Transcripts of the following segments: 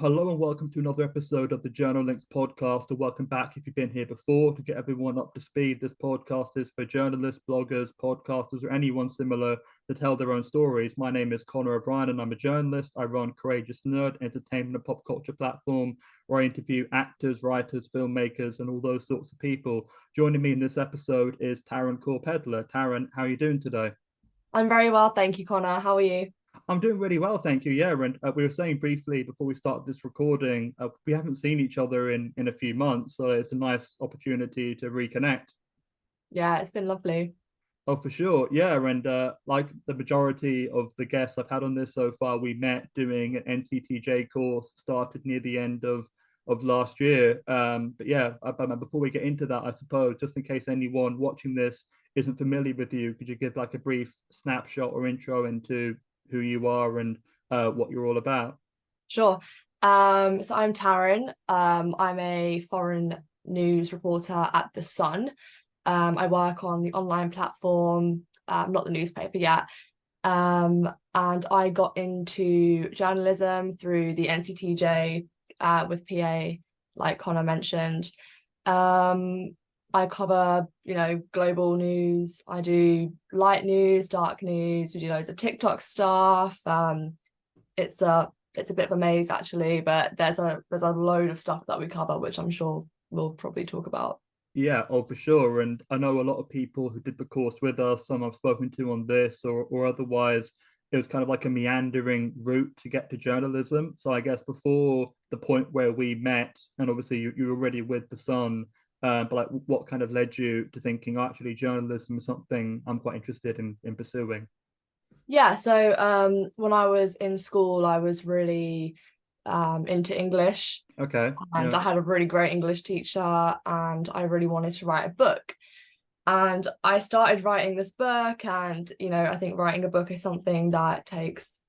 Hello and welcome to another episode of the Journal Links podcast, or welcome back if you've been here before. To get everyone up to speed, this podcast is for journalists, bloggers, podcasters, or anyone similar to tell their own stories. My name is Connor O'Brien and I'm a journalist. I run Courageous Nerd, entertainment and pop culture platform where I interview actors, writers, filmmakers, and all those sorts of people. Joining me in this episode is Taryn Kaur Pedler. Taryn, how are you doing today? I'm very well, thank you, Connor. How are you? I'm doing really well, thank you. Yeah, and we were saying briefly before we started this recording, we haven't seen each other in a few months, so it's a nice opportunity to reconnect. Yeah, it's been lovely. Oh, for sure. Yeah, and like the majority of the guests I've had on this so far, we met doing an NCTJ course, started near the end of last year. But yeah, before we get into that, I suppose just in case anyone watching this isn't familiar with you, could you give like a brief snapshot or intro into who you are and what you're all about? Sure. So I'm Taryn. I'm a foreign news reporter at The Sun. I work on the online platform, not the newspaper yet. And I got into journalism through the NCTJ with PA, like Connor mentioned. I cover, global news. I do light news, dark news. We do loads of TikTok stuff. It's a bit of a maze actually, but there's a load of stuff that we cover, which I'm sure we'll probably talk about. Yeah, oh, for sure. And I know a lot of people who did the course with us, some I've spoken to on this or otherwise, it was kind of like a meandering route to get to journalism. So I guess before the point where we met, and obviously you were already with the Sun, but like what kind of led you to thinking, oh, actually, journalism is something I'm quite interested in pursuing? Yeah, so when I was in school, I was really into English, Okay, and yeah. I had a really great English teacher, and I really wanted to write a book. And I started writing this book, and I think writing a book is something that takes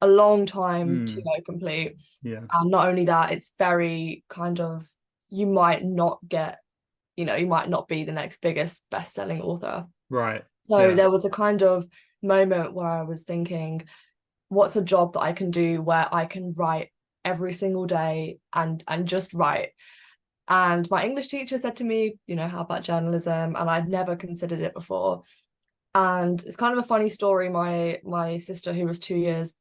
a long time to complete. Yeah, And not only that, it's very kind of, you might not get, you might not be the next biggest best-selling author. right. So Yeah. there was a kind of moment where I was thinking, what's a job that I can do where I can write every single day and just write? And my English teacher said to me, how about journalism? And I'd never considered it before. And it's kind of a funny story. My sister, who was 2 years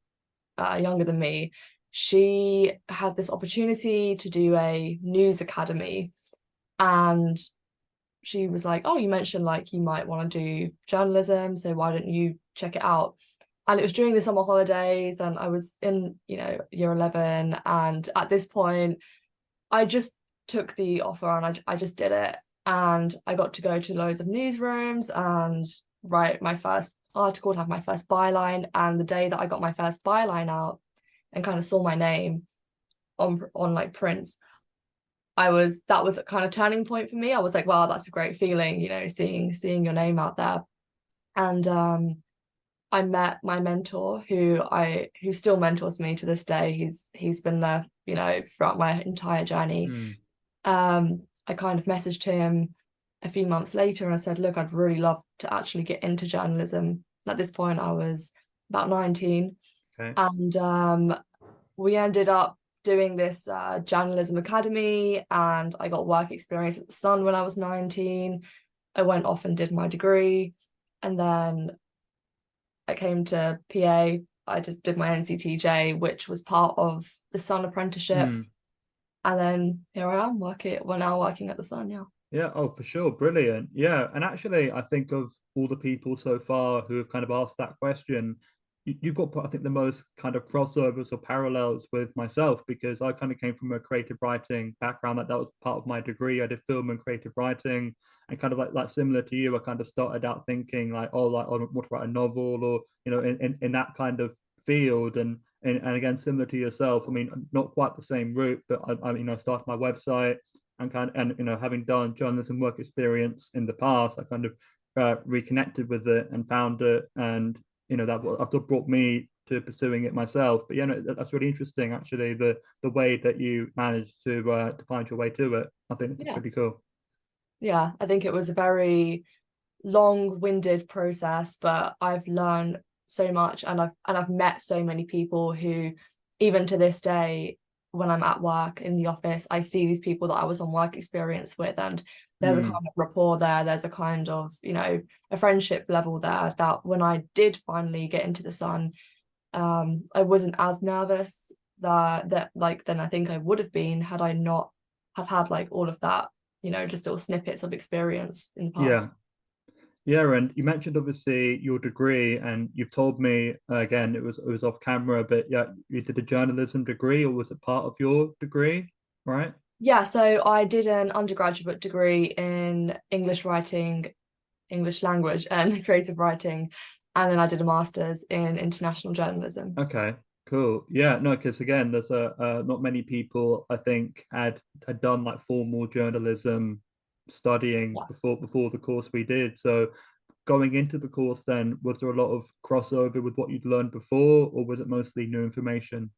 younger than me, she had this opportunity to do a news academy. And she was like, oh, you mentioned like you might want to do journalism, so why don't you check it out? And it was during the summer holidays, and I was in, year 11. And at this point, I just took the offer and I just did it. And I got to go to loads of newsrooms and write my first article, to have my first byline. And the day that I got my first byline out and kind of saw my name on like prints, that was a kind of turning point for me. I was like, wow, that's a great feeling, seeing your name out there. And I met my mentor who still mentors me to this day. He's been there, throughout my entire journey. I kind of messaged him a few months later and I said, look, I'd really love to actually get into journalism. At this point, I was about 19. Okay. And we ended up doing this journalism academy, and I got work experience at the Sun when I was 19. I went off and did my degree, and then I came to PA. I did my NCTJ, which was part of the Sun apprenticeship. And then here I am we're now working at the Sun. Yeah. Yeah, oh, for sure. Brilliant. Yeah. And actually, I think of all the people so far who have kind of asked that question, you've got, I think, the most kind of crossovers or parallels with myself because I kind of came from a creative writing background. That was part of my degree. I did film and creative writing, and kind of like similar to you, I kind of started out thinking like, oh, like, I want to write a novel or, in that kind of field. And again, similar to yourself, I mean, not quite the same route, but I started my website and having done journalism work experience in the past, I kind of reconnected with it and found it, and that brought me to pursuing it myself. But that's really interesting, actually, the way that you managed to find your way to it. I think that's Yeah. pretty cool. Yeah, I think it was a very long-winded process, but I've learned so much, and I've met so many people who, even to this day, when I'm at work in the office, I see these people that I was on work experience with, and there's a Mm. kind of rapport there. There's a kind of, a friendship level there that when I did finally get into the sun, I wasn't as nervous that like then I think I would have been had I not have had like all of that, just little snippets of experience in the Yeah. past. Yeah, and you mentioned obviously your degree, and you've told me again it was off camera, but yeah, you did a journalism degree, or was it part of your degree, right? Yeah, so I did an undergraduate degree in English writing, English language, and creative writing, and then I did a master's in international journalism. Okay, cool. Yeah, no, because again, there's a not many people I think had done like formal journalism studying Yeah. before the course we did. So going into the course, then was there a lot of crossover with what you'd learned before, or was it mostly new information?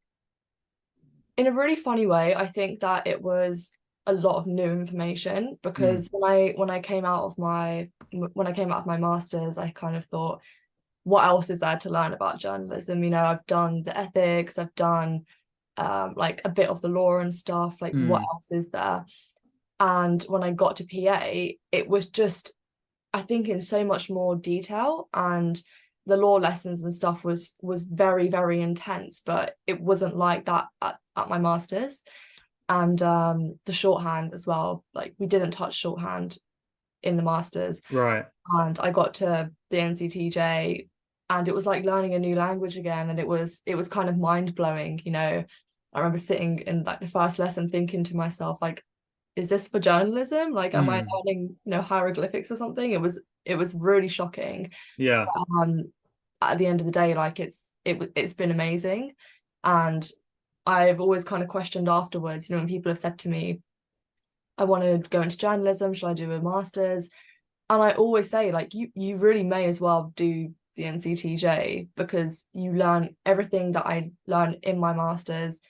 In a really funny way, I think that it was a lot of new information Mm, because when I came out of my master's, I kind of thought, what else is there to learn about journalism? I've done the ethics, I've done like a bit of the law and stuff. Like, what mm, else is there? And when I got to PA, it was just, I think, in so much more detail, and the law lessons and stuff was very, very intense, but it wasn't like that at my master's. And the shorthand as well, like we didn't touch shorthand in the master's, right. and I got to the NCTJ, and it was like learning a new language again, and it was kind of mind-blowing. I remember sitting in like the first lesson thinking to myself, like, is this for journalism? Like, am I Mm, learning, hieroglyphics or something? It was really shocking. yeah. Um, at the end of the day, like it's been amazing. And I've always kind of questioned afterwards, when people have said to me, I want to go into journalism, should I do a master's? And I always say, like, you really may as well do the NCTJ because you learn everything that I learned in my master's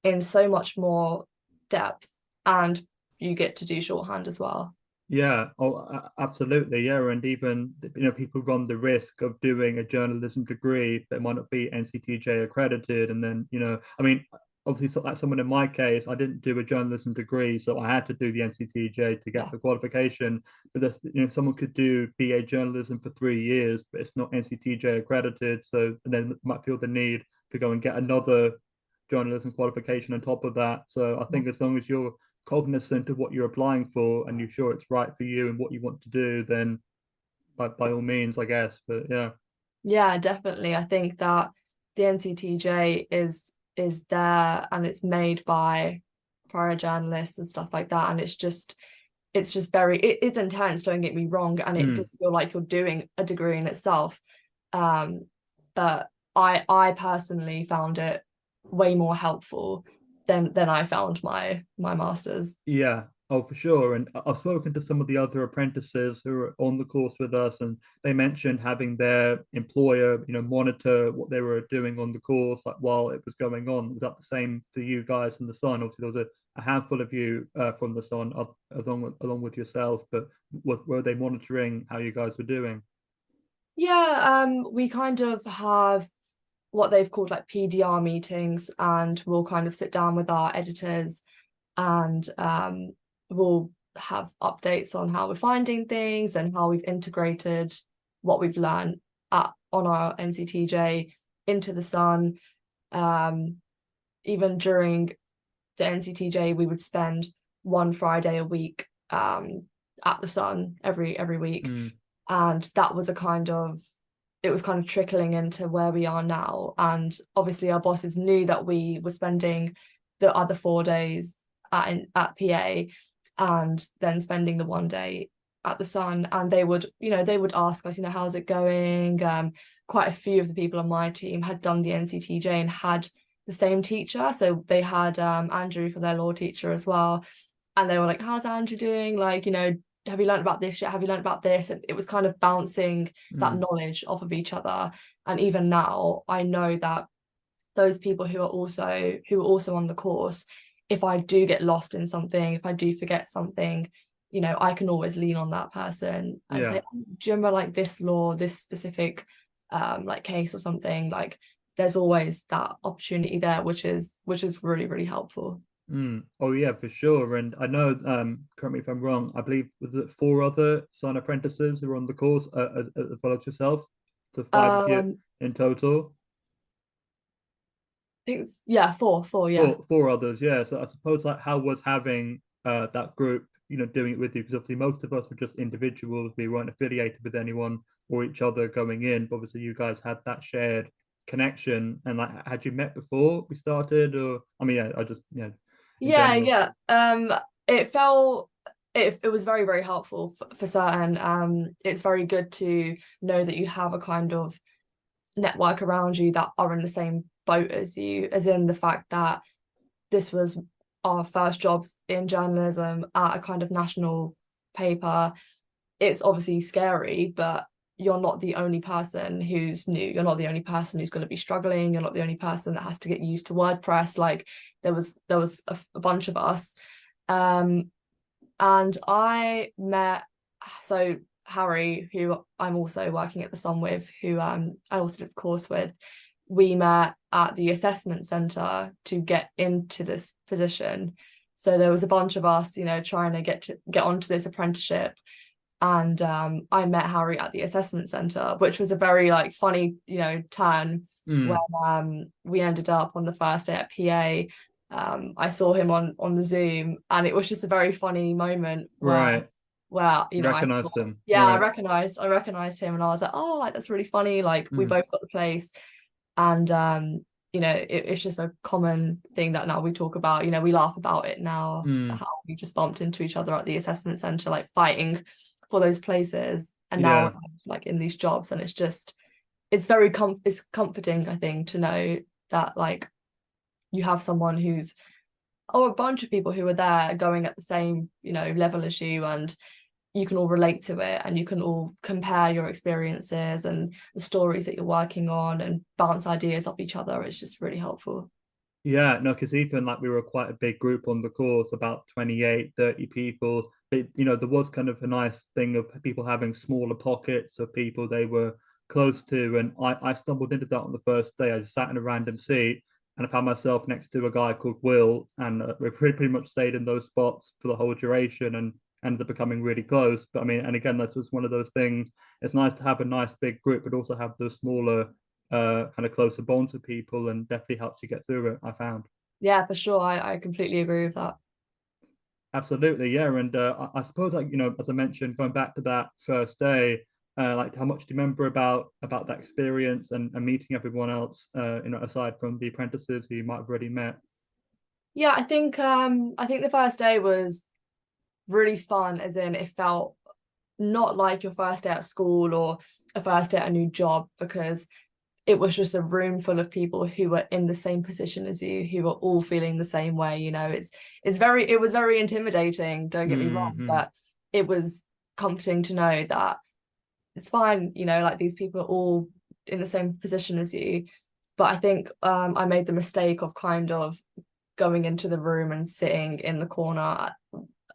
in so much more depth, and you get to do shorthand as well. Yeah, oh, absolutely. Yeah, and even people run the risk of doing a journalism degree that might not be NCTJ accredited, and then I mean, obviously, like someone in my case, I didn't do a journalism degree, so I had to do the NCTJ to get Yeah. the qualification. But that's, someone could do BA journalism for 3 years, but it's not NCTJ accredited, so and then might feel the need to go and get another journalism qualification on top of that. So I think as long as you're cognizant of what you're applying for and you're sure it's right for you and what you want to do, then by all means, I guess. But yeah. Yeah, definitely. I think that the NCTJ is there, and it's made by prior journalists and stuff like that. And it's just it's intense, don't get me wrong, and it Mm. does feel like you're doing a degree in itself. Um, but I personally found it way more helpful than I found my master's. Yeah. Oh, for sure. And I've spoken to some of the other apprentices who are on the course with us, and they mentioned having their employer, monitor what they were doing on the course, like while it was going on. Was that the same for you guys in the Sun? Obviously, there was a handful of you from the Sun, along with yourself, but were they monitoring how you guys were doing? Yeah, we kind of have what they've called like PDR meetings, and we'll kind of sit down with our editors, and we'll have updates on how we're finding things and how we've integrated what we've learned on our NCTJ into the Sun. Um, Even during the NCTJ, we would spend one Friday a week at the Sun every week, Mm. and that was it was kind of trickling into where we are now. And obviously our bosses knew that we were spending the other 4 days at PA, and then spending the one day at the Sun, and they would ask us, how's it going. Quite a few of the people on my team had done the NCTJ and had the same teacher, so they had Andrew for their law teacher as well, and they were like, how's Andrew doing, like, have you learned about this yet, have you learned about this? And it was kind of bouncing that Mm. knowledge off of each other. And even now I know that those people who are also on the course, if I do get lost in something, if I do forget something, I can always lean on that person and say, Yeah. oh, do you remember like this law, this specific like case or something, like there's always that opportunity there, which is really, really helpful. Oh yeah, for sure. And I know, correct me if I'm wrong, I believe was it 4 other sign apprentices who were on the course, as well as yourself, so 5 of you Um, in total. I think yeah, four, yeah. Four others, yeah. So I suppose, like, how was having that group, doing it with you? Because obviously most of us were just individuals. We weren't affiliated with anyone or each other going in. But obviously you guys had that shared connection. And like, had you met before we started? Or I mean, yeah, I just, in Yeah, general. yeah. It felt it was very, very helpful for certain. It's very good to know that you have a kind of network around you that are in the same boat as you, as in the fact that this was our first jobs in journalism at a kind of national paper. It's obviously scary, but you're not the only person who's new. You're not the only person who's going to be struggling. You're not the only person that has to get used to WordPress. Like there was a bunch of us. And I met, so Harry, who I'm also working at the Sun with, who I also did the course with, we met at the assessment centre to get into this position. So there was a bunch of us, trying to get onto this apprenticeship. And I met Harry at the assessment centre, which was a very like funny, turn when we ended up on the first day at PA. I saw him on the Zoom, and it was just a very funny moment Right. where I Recognized thought, them. yeah, Right. I recognized him, and I was like, oh, like that's really funny. Like we Mm. both got the place, and it's just a common thing that now we talk about. We laugh about it now, Mm. how we just bumped into each other at the assessment center, like fighting for those places, and now we're Yeah. kind of, like in these jobs, and it's it's comforting, I think, to know that like you have someone who's, or a bunch of people who are there going at the same level as you, and you can all relate to it, and you can all compare your experiences and the stories that you're working on and bounce ideas off each other. It's just really helpful. Yeah, no, because even like we were quite a big group on the course, about 28, 30 people. There was kind of a nice thing of people having smaller pockets of people they were close to. And I stumbled into that on the first day. I just sat in a random seat and I found myself next to a guy called Will. And we pretty much stayed in those spots for the whole duration and ended up becoming really close. But I mean, and again, that's just one of those things. It's nice to have a nice big group, but also have those smaller kind of closer bonds with people, and definitely helps you get through it, I found. Yeah, for sure. I completely agree with that. Absolutely, yeah. And I suppose, like, as I mentioned, going back to that first day, like, how much do you remember about that experience and meeting everyone else, aside from the apprentices who you might have already met? Yeah, I think the first day was really fun, as in it felt not like your first day at school or a first day at a new job, because it was just a room full of people who were in the same position as you, who were all feeling the same way. It was very intimidating, don't get me wrong, Mm-hmm. but it was comforting to know that it's fine, like these people are all in the same position as you. But I think I made the mistake of kind of going into the room and sitting in the corner,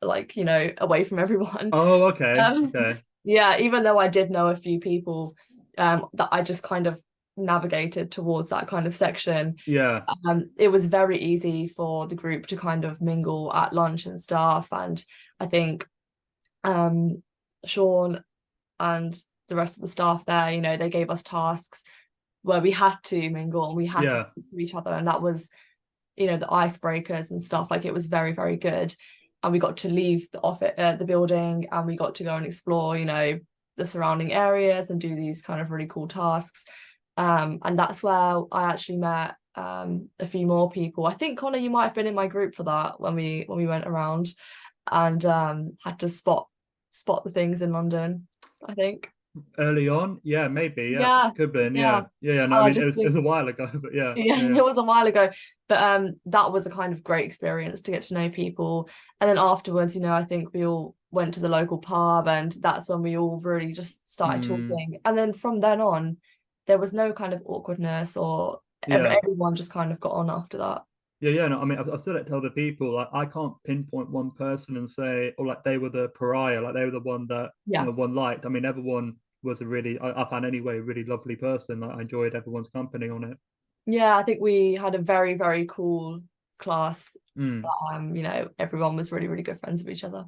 like, away from everyone. Oh, okay, Um, okay. yeah, even though I did know a few people, that I just kind of navigated towards that kind of section. Yeah, It was very easy for the group to kind of mingle at lunch and stuff. And I think Sean and the rest of the staff there, they gave us tasks where we had to mingle and we had to yeah. speak to each other. And that was, the icebreakers and stuff. Like, it was very, very good. And we got to leave the office, the building, and we got to go and explore, the surrounding areas and do these kind of really cool tasks. And that's where I actually met a few more people. I think, Connor, you might have been in my group for that when we went around and had to spot the things in London, I think. Early on, yeah, maybe, yeah, Yeah, could have been, yeah. yeah, yeah, yeah. No, I And I mean, just it was think, a while ago, but yeah, yeah, yeah, it was a while ago, but that was a kind of great experience to get to know people. And then afterwards, I think we all went to the local pub, and that's when we all really just started mm, talking. And then from then on, there was no kind of awkwardness, or yeah. everyone just kind of got on after that. Yeah, yeah. No, I mean, I've said it to other people. Like, I can't pinpoint one person and say, oh, like they were the pariah, like they were the one that Yeah. one liked. I mean, everyone was a really, I found anyway, a really lovely person. Like, I enjoyed everyone's company on it. Yeah, I think we had a very, very cool class. Mm. You know, everyone was really, really good friends with each other.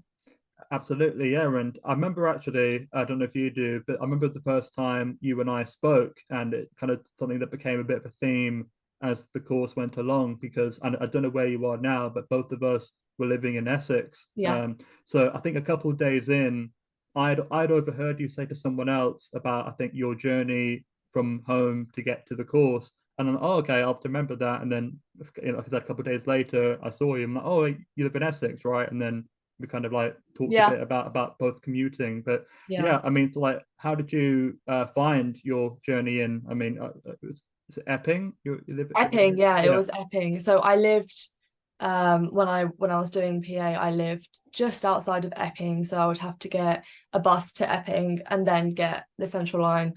Absolutely, yeah. And I remember actually, I don't know if you do, but I remember the first time you and I spoke, and it kind of something that became a bit of a theme as the course went along, because and I don't know where you are now, but both of us were living in Essex. Yeah. So I think a couple of days in, I'd overheard you say to someone else about I think your journey from home to get to the course. And then, oh, okay, I'll have to remember that. And then, like I said, a couple of days later, I saw you. I'm like, oh, you live in Essex, right? And then we kind of like talked a Yeah. bit about both commuting. But Yeah. yeah, I mean, so like, how did you find your journey in? I mean, is it Epping? You live Epping, yeah, it yeah, was Epping. So I lived when I was doing PA, I lived just outside of Epping. So I would have to get a bus to Epping and then get the Central Line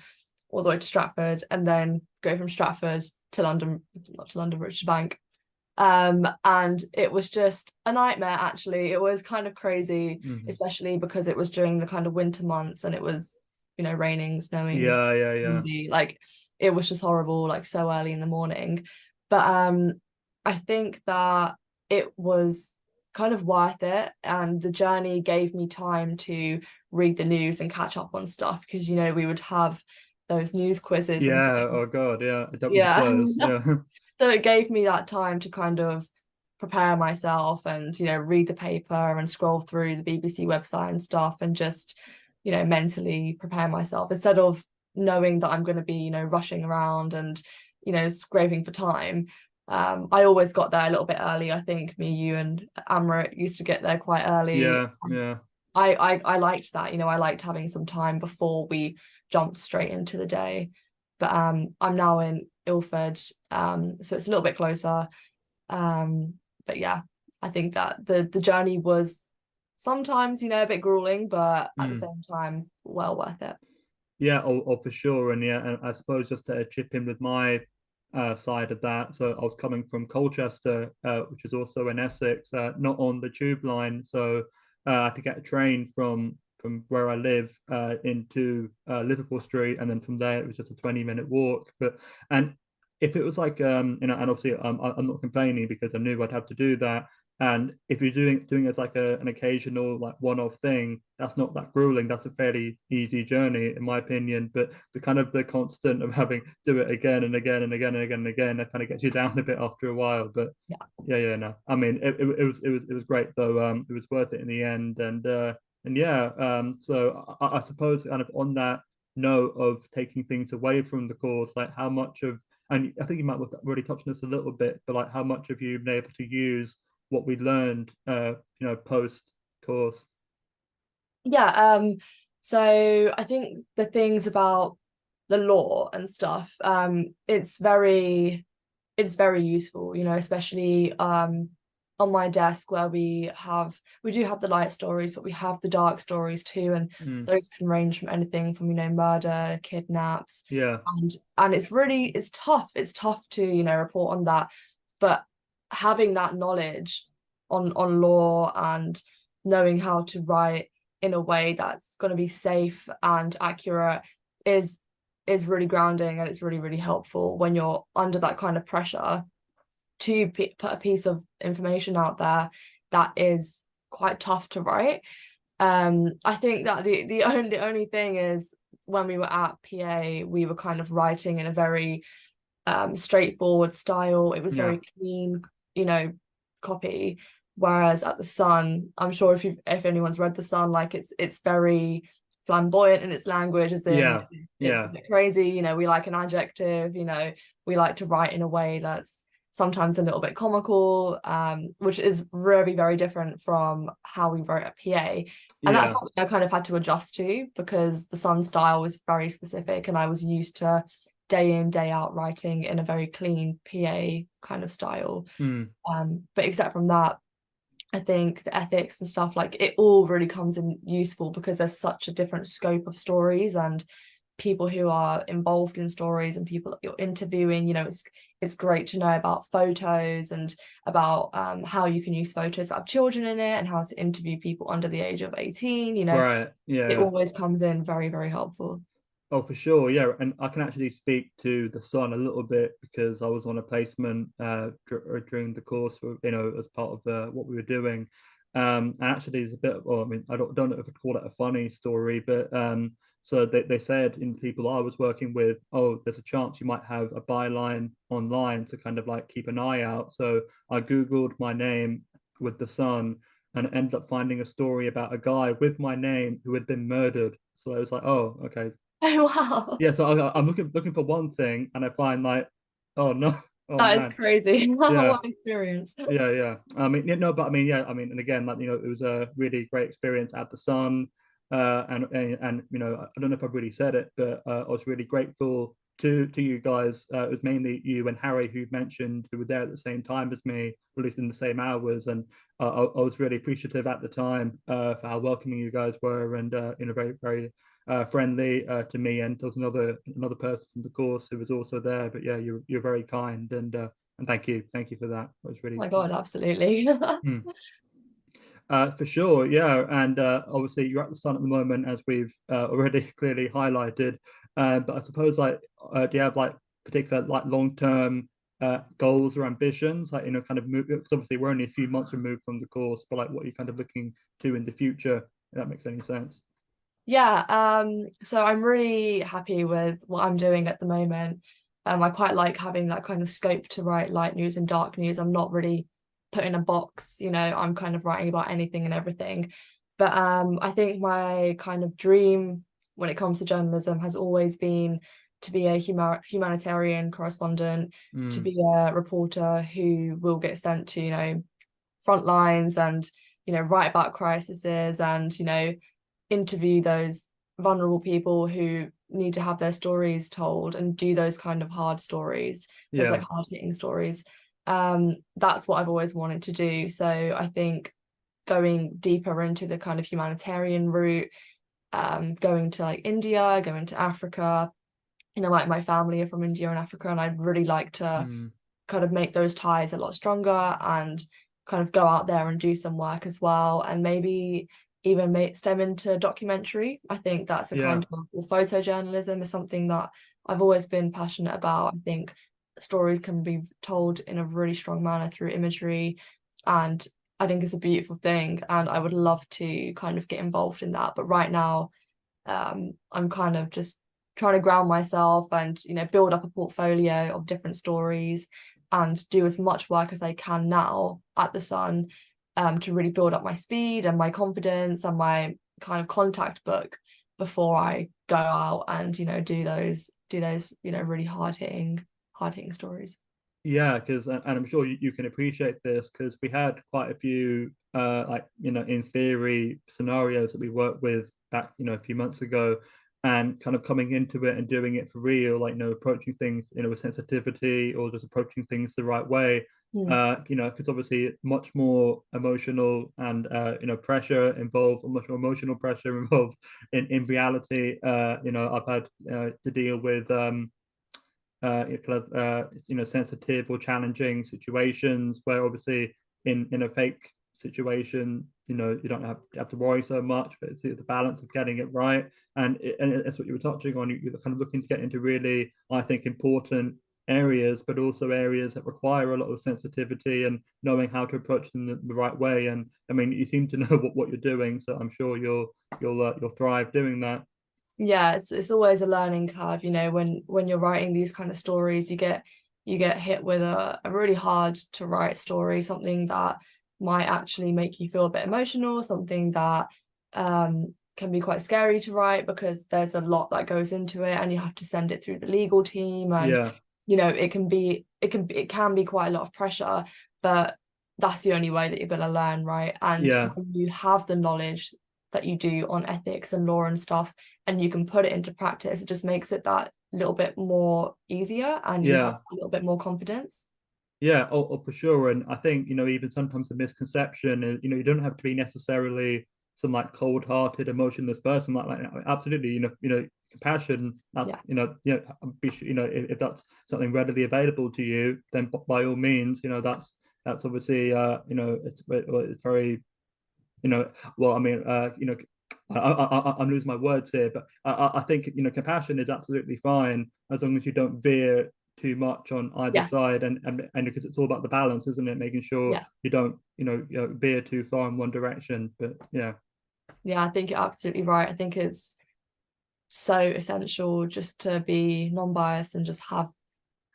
all the way to Stratford and then go from Stratford to London, not to London, Richard Bank. And it was just a nightmare, actually. It was kind of crazy, mhm. especially because it was during the kind of winter months and it was, you know, raining, snowing, Yeah, yeah, yeah, windy. Like it was just horrible, like so early in the morning. But I think that it was kind of worth it. And the journey gave me time to read the news and catch up on stuff because, you know, we would have those news quizzes and yeah. things. Oh God, yeah. Don't miss Yeah. those. Yeah, So it gave me that time to kind of prepare myself and, you know, read the paper and scroll through the BBC website and stuff and just, you know, mentally prepare myself instead of knowing that I'm going to be, you know, rushing around and, you know, scraping for time. I always got there a little bit early. I think me, you, and Amrit used to get there quite early. yeah, yeah. I liked that, you know, I liked having some time before we jumped straight into the day. But I'm now in Ilford, so it's a little bit closer. But yeah, I think that the journey was sometimes, you know, a bit grueling, but at the Mm. same time, well worth it. Yeah, for sure. And yeah, and I suppose just to chip in with my side of that. So I was coming from Colchester, which is also in Essex, not on the tube line. So I had to get a train from where I live into Liverpool Street, and then from there it was just a 20-minute walk. But and if it was like and obviously I'm not complaining because I knew I'd have to do that. And if you're doing it as like an occasional like one-off thing, that's not that grueling. That's a fairly easy journey, in my opinion. But the kind of the constant of having to do it again and again and again and again and again, that kind of gets you down a bit after a while. But Yeah. yeah, yeah, no. I mean, it was great though. It was worth it in the end. And yeah. So I suppose kind of on that note of taking things away from the course, like how much of and I think you might have already touched on this a little bit, but like how much have you been able to use what we learned, post course. Yeah, so I think the things about the law and stuff, it's very useful, you know, especially on my desk where we do have the light stories, but we have the dark stories too, and Mm, those can range from anything from, you know, murder, kidnaps, yeah, and it's tough. It's tough to, you know, report on that, but having that knowledge on law and knowing how to write in a way that's going to be safe and accurate is really grounding, and it's really, really helpful when you're under that kind of pressure to put a piece of information out there that is quite tough to write. I think that the only thing is when we were at PA, we were kind of writing in a very straightforward style. It was yeah, very clean, you know, copy. Whereas at the Sun, I'm sure if anyone's read the Sun, like it's very flamboyant in its language, as in yeah, it's a yeah. bit crazy. You know, we like an adjective. You know, we like to write in a way that's sometimes a little bit comical, which is very, very different from how we wrote at PA. And that's Yeah. something I kind of had to adjust to because the Sun style was very specific, and I was used to day in, day out writing in a very clean PA kind of style. Mm, But except from that, I think the ethics and stuff, like it all really comes in useful because there's such a different scope of stories and people who are involved in stories and people that you're interviewing. You know, it's great to know about photos and about how you can use photos that have children in it and how to interview people under the age of 18. You know, right. Yeah, it yeah. always comes in very, very helpful. Oh, for sure, yeah, and I can actually speak to the Sun a little bit because I was on a placement during the course, as part of what we were doing. And actually, there's a bit. Well, I mean, I don't know if I'd call it a funny story, but so they said in the people I was working with, oh, there's a chance you might have a byline online to kind of like keep an eye out. So I Googled my name with the Sun and ended up finding a story about a guy with my name who had been murdered. So I was like, oh, okay, Oh wow, yeah, so I'm looking for one thing, and I find like, oh no, oh that is man, crazy. yeah, What an experience. yeah. I mean, yeah, no, but I mean, yeah, I mean, and again, like it was a really great experience at the Sun, and I don't know if I've really said it, but I was really grateful to you guys. It was mainly you and Harry who mentioned who were there at the same time as me, at least in the same hours, and I was really appreciative at the time for how welcoming you guys were, and very very friendly to me. And there was another person from the course who was also there. But yeah, you're very kind, and thank you for that. That was Oh really my God, absolutely. mm. For sure, yeah, and obviously you're at the Sun at the moment, as we've already clearly highlighted. But I suppose like, do you have like particular like long-term goals or ambitions, like kind of move? Because obviously we're only a few months removed from the course, but like what you're kind of looking to in the future, if that makes any sense. Yeah, so I'm really happy with what I'm doing at the moment. I quite like having that kind of scope to write light news and dark news. I'm not really put in a box, I'm kind of writing about anything and everything. But I think my kind of dream when it comes to journalism has always been to be a humanitarian correspondent, to Mm. be a reporter who will get sent to, front lines and, write about crises and, interview those vulnerable people who need to have their stories told and do those kind of hard stories, those like Yeah, hard-hitting stories. That's what I've always wanted to do. So I think going deeper into the kind of humanitarian route, going to like India, going to Africa, like my family are from India and Africa, and I'd really like to mm. kind of make those ties a lot stronger and kind of go out there and do some work as well, and maybe even stem into documentary. I think that's a Yeah, kind of, or photojournalism is something that I've always been passionate about. I think stories can be told in a really strong manner through imagery, and I think it's a beautiful thing, and I would love to kind of get involved in that. But right now, I'm kind of just trying to ground myself and build up a portfolio of different stories and do as much work as I can now at the Sun, to really build up my speed and my confidence and my kind of contact book before I go out and do those really hard hitting stories. yeah, because and I'm sure you can appreciate this because we had quite a few like in theory scenarios that we worked with back a few months ago, and kind of coming into it and doing it for real, like approaching things with sensitivity or just approaching things the right way. Mm. Because obviously much more emotional and pressure involved, or much more emotional pressure involved in reality. I've had to deal with kind of sensitive or challenging situations where obviously in a fake situation you don't have to worry so much, but it's the balance of getting it right. And that's what you were touching on. You're kind of looking to get into really, I think, important areas, but also areas that require a lot of sensitivity and knowing how to approach them the right way. And I mean, you seem to know what you're doing, so I'm sure you'll thrive doing that. Yeah, it's always a learning curve, when you're writing these kind of stories, you get hit with a really hard to write story, something that might actually make you feel a bit emotional, something that can be quite scary to write because there's a lot that goes into it and you have to send it through the legal team, and Yeah, it can be quite a lot of pressure, but that's the only way that you're going to learn, right? And yeah, when you have the knowledge that you do on ethics and law and stuff, and you can put it into practice, it just makes it that little bit more easier and you have yeah. a little bit more confidence. Yeah, for sure. And I think, even sometimes the misconception is, you don't have to be necessarily some like cold-hearted, emotionless person like that. Absolutely, compassion, that's, Yeah. be sure, if that's something readily available to you, then by all means, that's obviously, it's very, well, I mean, I'm losing my words here, but I think, you know, compassion is absolutely fine as long as you don't veer too much on either Yeah, side, and because it's all about the balance, isn't it? Making sure yeah, you don't, veer too far in one direction. But yeah, yeah. I think you're absolutely right. I think it's so essential just to be non-biased and just have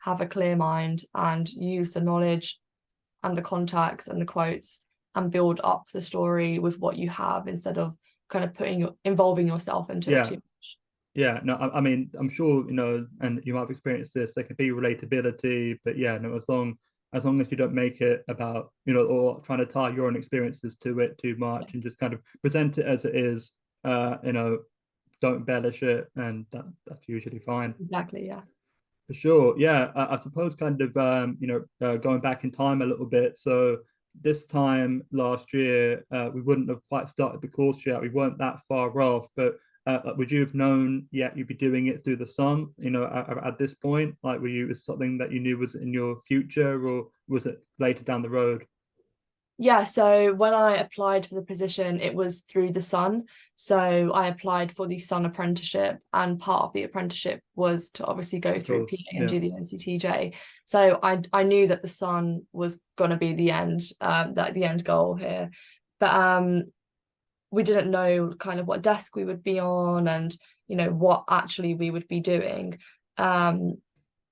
a clear mind and use the knowledge and the contacts and the quotes and build up the story with what you have instead of kind of involving yourself into it yeah, too much. yeah. No, I mean, I'm sure, and you might have experienced this. There can be relatability, but yeah, no, as long as you don't make it about, or trying to tie your own experiences to it too much, and just kind of present it as it is, don't embellish it, and that's usually fine. Exactly, yeah. For sure. Yeah. I suppose kind of, going back in time a little bit. So this time last year, we wouldn't have quite started the course yet. We weren't that far off, but would you have known yet you'd be doing it through the sun, at this point? Like, were you, is something that you knew was in your future, or was it later down the road? Yeah, so when I applied for the position, it was through the Sun. So I applied for the Sun apprenticeship, and part of the apprenticeship was to obviously go Of through course. PA and Yeah. do the NCTJ. So I knew that the Sun was going to be the end, that the end goal here. But we didn't know kind of what desk we would be on and what actually we would be doing. Um,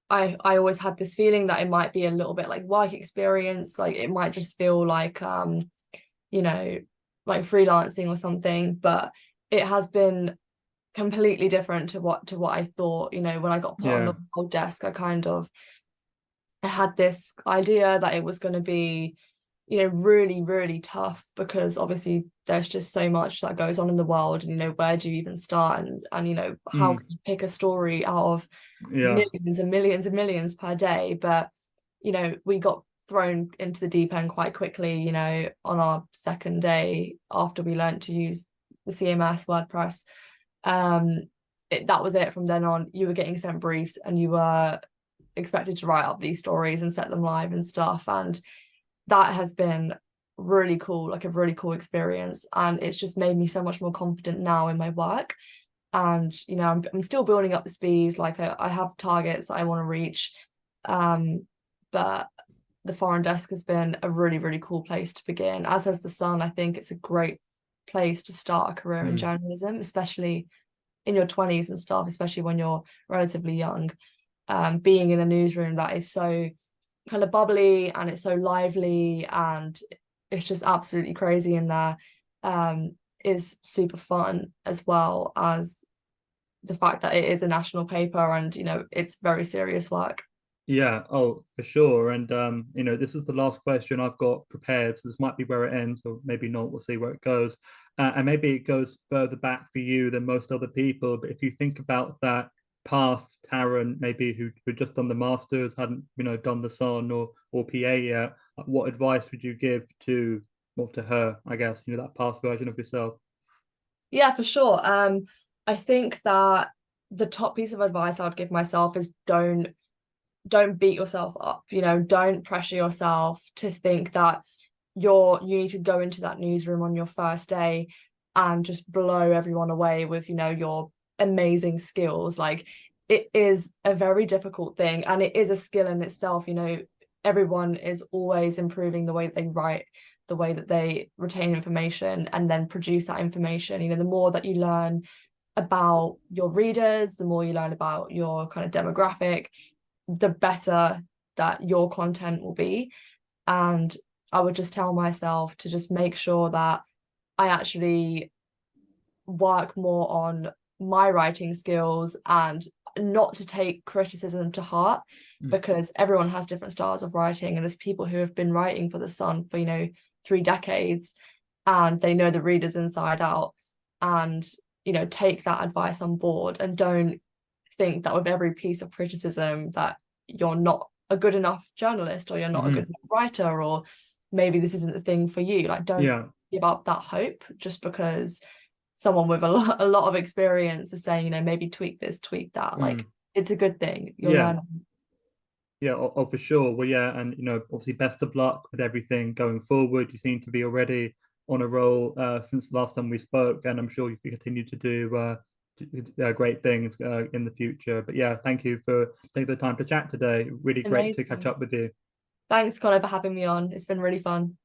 I always had this feeling that it might be a little bit like work experience, like it might just feel like you know, like freelancing or something, but it has been completely different to what I thought. When I got put on the Yeah. old desk, I had this idea that it was going to be, really, really tough because obviously there's just so much that goes on in the world, and where do you even start, and how Mm, can you pick a story out of yeah. millions and millions and millions per day. But we got thrown into the deep end quite quickly, on our second day after we learned to use the CMS WordPress. That was it. From then on, you were getting sent briefs and you were expected to write up these stories and set them live and stuff, and that has been really cool, like a really cool experience, and it's just made me so much more confident now in my work. And I'm still building up the speed, like I have targets I want to reach, but the foreign desk has been a really, really cool place to begin, as has the Sun. I think it's a great place to start a career in Mm, journalism, especially in your 20s and stuff, especially when you're relatively young. Being in a newsroom that is so kind of bubbly and it's so lively and it's just absolutely crazy in there, is super fun, as well as the fact that it is a national paper and it's very serious work. yeah. Oh, for sure. And this is the last question I've got prepared, so this might be where it ends, or maybe not. We'll see where it goes. And maybe it goes further back for you than most other people. But if you think about that past Taryn, maybe who just done the masters, hadn't done the Sun or PA yet, what advice would you give to, well, to her, I guess, that past version of yourself? Yeah, for sure. I think that the top piece of advice I would give myself is don't beat yourself up. Don't pressure yourself to think that you need to go into that newsroom on your first day and just blow everyone away with your amazing skills. Like, it is a very difficult thing, and it is a skill in itself. Everyone is always improving the way they write, the way that they retain information and then produce that information. The more that you learn about your readers, the more you learn about your kind of demographic, the better that your content will be. And I would just tell myself to just make sure that I actually work more on my writing skills and not to take criticism to heart, Mm. because everyone has different styles of writing, and there's people who have been writing for the Sun for 3 decades and they know the readers inside out. And take that advice on board, and don't think that with every piece of criticism that you're not a good enough journalist, or you're not a good Hmm. enough writer, or maybe this isn't the thing for you. Like, don't Yeah. give up that hope just because someone with a lot of experience is saying, maybe tweak this, tweak that. Like, Mm. it's a good thing. You're Yeah. learning. Yeah, for sure. Well, yeah, and obviously, best of luck with everything going forward. You seem to be already on a roll since the last time we spoke, and I'm sure you can continue to do great things in the future. But yeah, thank you for taking the time to chat today. Really great to catch Amazing. up with you. Thanks, Connor, for having me on. It's been really fun.